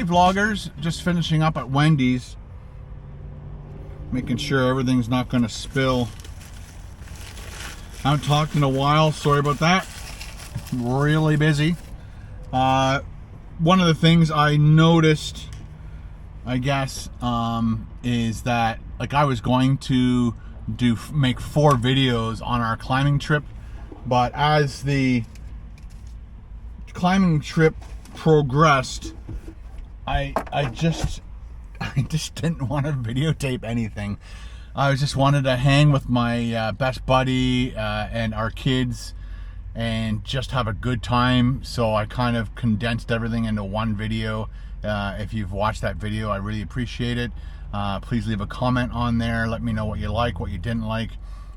Hey vloggers, just finishing up at Wendy's, making sure everything's not going to spill. I haven't talked in a while, sorry about that. Really busy. One of the things I noticed, I guess, is that like I was going to make 4 videos on our climbing trip, but as the climbing trip progressed, I just didn't want to videotape anything. I just wanted to hang with my best buddy and our kids and just have a good time. So I kind of condensed everything into one video. If you've watched that video, I really appreciate it. Please leave a comment on there. Let me know what you like, what you didn't like.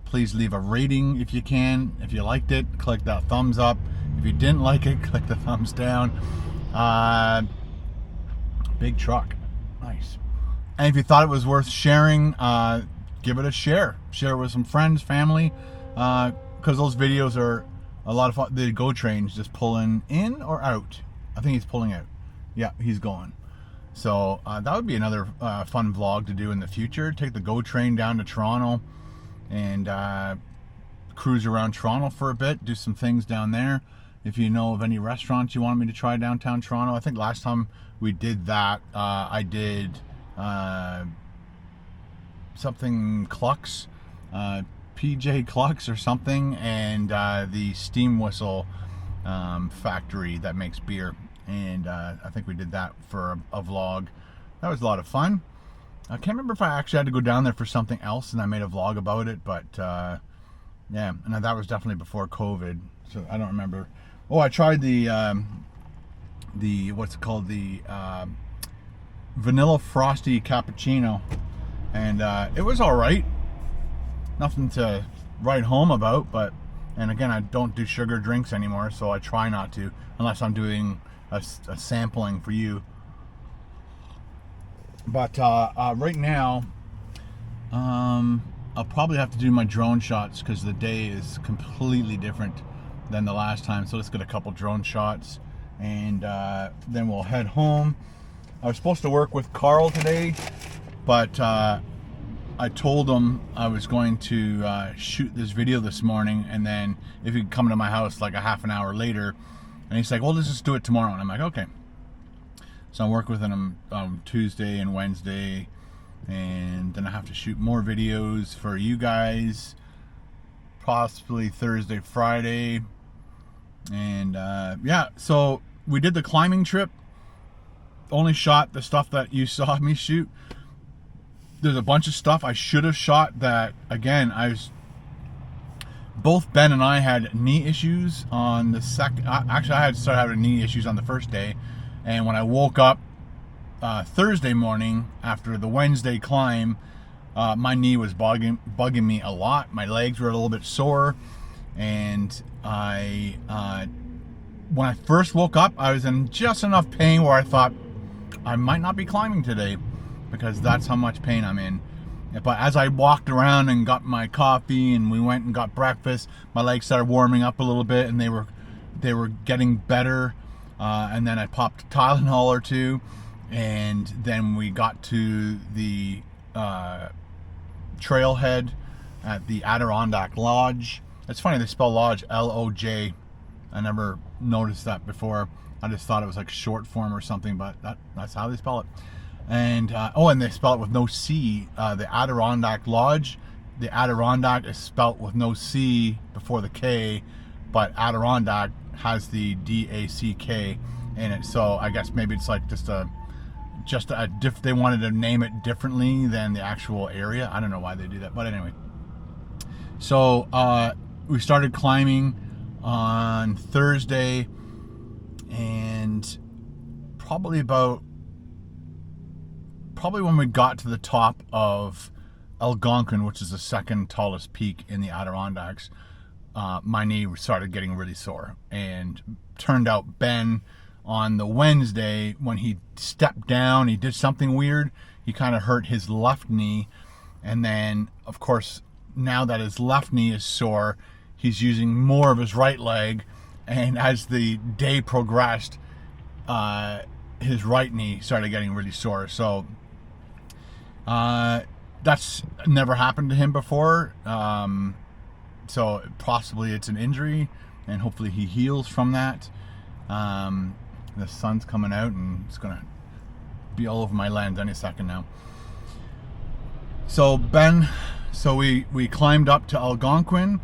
Please leave a rating if you can. If you liked it, click that thumbs up. If you didn't like it, click the thumbs down. Big truck. Nice. And if you thought it was worth sharing, give it a share. Share it with some friends, family, because those videos are a lot of fun. The GO train's just pulling in or out. I think he's pulling out. Yeah, he's going. So that would be another fun vlog to do in the future. Take the GO train down to Toronto and cruise around Toronto for a bit. Do some things down there. If you know of any restaurants you want me to try downtown Toronto. I think last time we did that, I did something Clucks, PJ Clucks or something, and the steam whistle factory that makes beer. And I think we did that for a vlog. That was a lot of fun. I can't remember if I actually had to go down there for something else and I made a vlog about it, but yeah, and that was definitely before COVID, so I don't remember. Oh, I tried the what's it called, the vanilla frosty cappuccino, and it was all right. Nothing to write home about, but, and again, I don't do sugar drinks anymore, so I try not to, unless I'm doing a sampling for you. But right now, I'll probably have to do my drone shots because the day is completely different than the last time. So let's get a couple drone shots, and then we'll head home. I was supposed to work with Carl today, but I told him I was going to shoot this video this morning, and then if he could come to my house like a half an hour later. And he's like, well, let's just do it tomorrow. And I'm like, okay. So I'm working with him Tuesday and Wednesday, and then I have to shoot more videos for you guys, possibly Thursday, Friday. And yeah, so we did the climbing trip. Only shot the stuff that you saw me shoot. There's a bunch of stuff I should have shot that, again, both Ben and I had knee issues on the second. Actually, I had started having knee issues on the first day, and when I woke up Thursday morning after the Wednesday climb, my knee was bugging me a lot. My legs were a little bit sore, and when I first woke up, I was in just enough pain where I thought I might not be climbing today, because that's how much pain I'm in. But as I walked around and got my coffee and we went and got breakfast, my legs started warming up a little bit, and they were getting better. And then I popped a Tylenol or 2, and then we got to the trailhead at the Adirondack Lodge. It's funny, they spell lodge L-O-J. I never noticed that before. I just thought it was like short form or something, but that's how they spell it. And and they spell it with no C. The Adirondack Lodge, the Adirondack is spelt with no C before the K, but Adirondack has the D-A-C-K in it. So I guess maybe it's like they wanted to name it differently than the actual area. I don't know why they do that, but anyway. So we started climbing on Thursday, and probably when we got to the top of Algonquin, which is the second tallest peak in the Adirondacks, my knee started getting really sore. And turned out Ben, on the Wednesday, when he stepped down, he did something weird. He kind of hurt his left knee. And then, of course, now that his left knee is sore, he's using more of his right leg. And as the day progressed, his right knee started getting really sore. So that's never happened to him before. So possibly it's an injury, and hopefully he heals from that. The sun's coming out and it's gonna be all over my lens any second now. So we climbed up to Algonquin.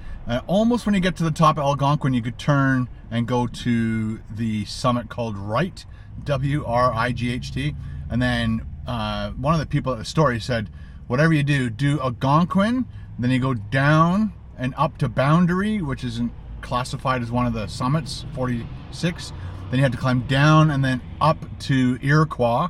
Almost when you get to the top of Algonquin, you could turn and go to the summit called Wright, W-R-I-G-H-T. And then one of the people at the story said, whatever you do Algonquin, then you go down and up to Boundary, which isn't classified as one of the summits, 46. Then you had to climb down and then up to Iroquois,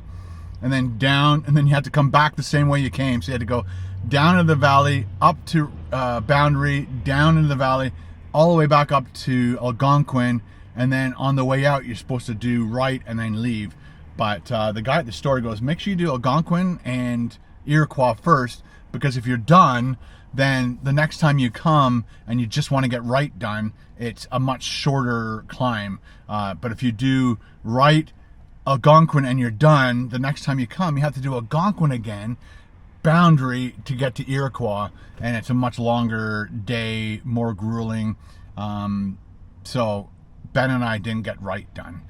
and then down, and then you had to come back the same way you came. So you had to go down into the valley, up to Boundary, down into the valley, all the way back up to Algonquin, and then on the way out, you're supposed to do Wright and then leave. But the guy at the store goes, make sure you do Algonquin and Iroquois first, because if you're done, then the next time you come and you just want to get Wright done, it's a much shorter climb. But if you do Wright, Algonquin, and you're done, the next time you come, you have to do Algonquin again, Boundary to get to Iroquois, and it's a much longer day, more grueling. So Ben and I didn't get Wright done.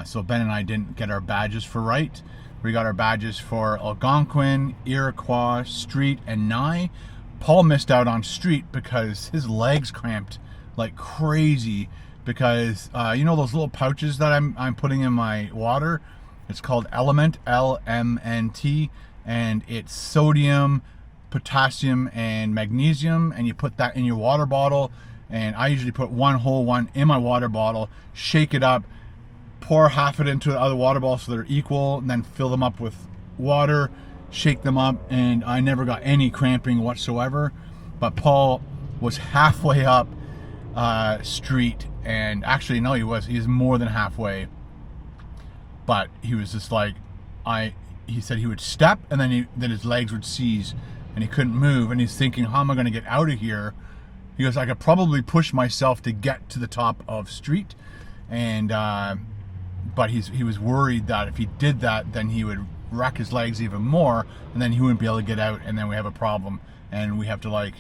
So Ben and I didn't get our badges for Wright. We got our badges for Algonquin, Iroquois, Street, and Nye. Paul missed out on Street because his legs cramped like crazy, because you know those little pouches that I'm putting in my water? It's called Element, L-M-N-T, and it's sodium, potassium, and magnesium, and you put that in your water bottle, and I usually put one whole one in my water bottle, shake it up, pour half it into the other water bottle so they're equal, and then fill them up with water, shake them up, and I never got any cramping whatsoever. But Paul was halfway up Street, and actually no, he was more than halfway, but he was just like, he said he would step and then his legs would seize and he couldn't move, and he's thinking, how am I going to get out of here? He goes, I could probably push myself to get to the top of Street, and but he was worried that if he did that, then he would wreck his legs even more, and then he wouldn't be able to get out, and then we have a problem, and we have to like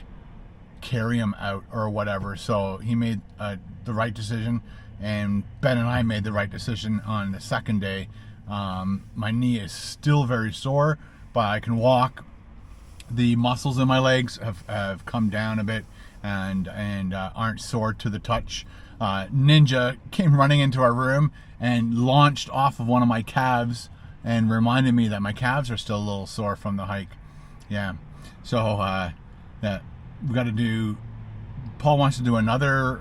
carry him out or whatever. So he made the right decision, and Ben and I made the right decision on the second day. My knee is still very sore, but I can walk. The muscles in my legs have come down a bit and aren't sore to the touch. Ninja came running into our room and launched off of one of my calves and reminded me that my calves are still a little sore from the hike. Yeah, so we got to do, Paul wants to do another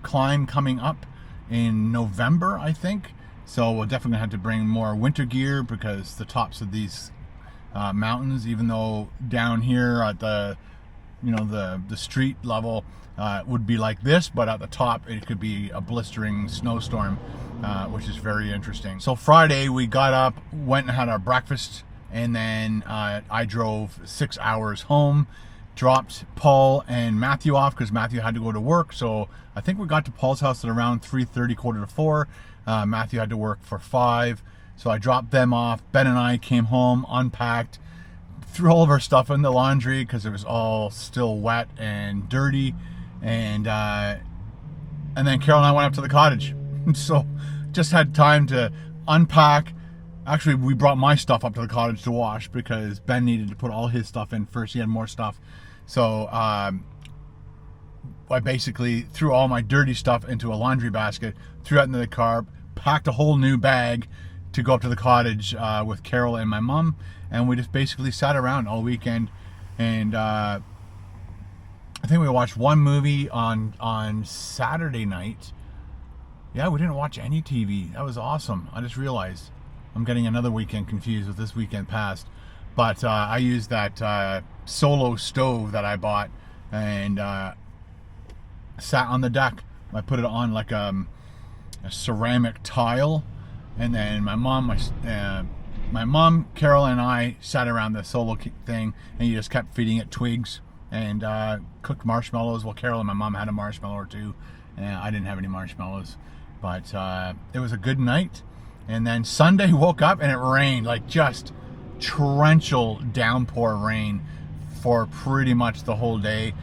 climb coming up in November, I think. So we'll definitely have to bring more winter gear, because the tops of these mountains, even though down here at the street level would be like this, but at the top it could be a blistering snowstorm, which is very interesting. So Friday we got up, went and had our breakfast, and then I drove 6 hours home, dropped Paul and Matthew off because Matthew had to go to work. So I think we got to Paul's house at around 3:30, quarter to 4. Matthew had to work for 5. So I dropped them off. Ben and I came home, unpacked, threw all of our stuff in the laundry because it was all still wet and dirty, and then Carol and I went up to the cottage. So just had time to unpack. Actually, we brought my stuff up to the cottage to wash because Ben needed to put all his stuff in first. He had more stuff. So I basically threw all my dirty stuff into a laundry basket, threw it into the car, packed a whole new bag to go up to the cottage with Carol and my mom, and we just basically sat around all weekend. And I think we watched one movie on Saturday night. Yeah, we didn't watch any TV. That was awesome. I just realized I'm getting another weekend confused with this weekend past. But I used that solo stove that I bought and sat on the deck. I put it on like a ceramic tile, and then my mom, Carol, and I sat around the solo thing, and you just kept feeding it twigs and cooked marshmallows. Well, Carol and my mom had a marshmallow or two, and I didn't have any marshmallows. But it was a good night. And then Sunday woke up and it rained, like just torrential downpour rain for pretty much the whole day.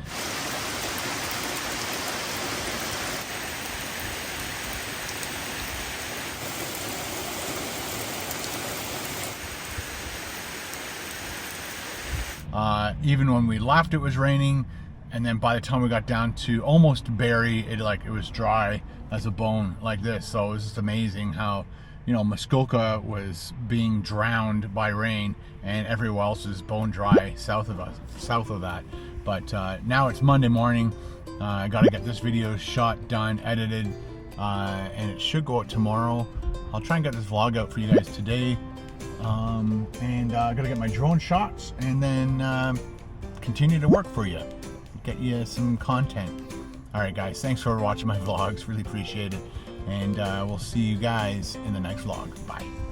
Even when we left, it was raining, and then by the time we got down to almost Barrie, it was dry as a bone like this. So it was just amazing how, you know, Muskoka was being drowned by rain, and everywhere else is bone dry south of us, south of that. But now it's Monday morning. I got to get this video shot, done, edited, and it should go out tomorrow. I'll try and get this vlog out for you guys today. And I gotta get my drone shots and then continue to work for you, get you some content. All right, guys, thanks for watching my vlogs, really appreciate it, and we'll see you guys in the next vlog. Bye.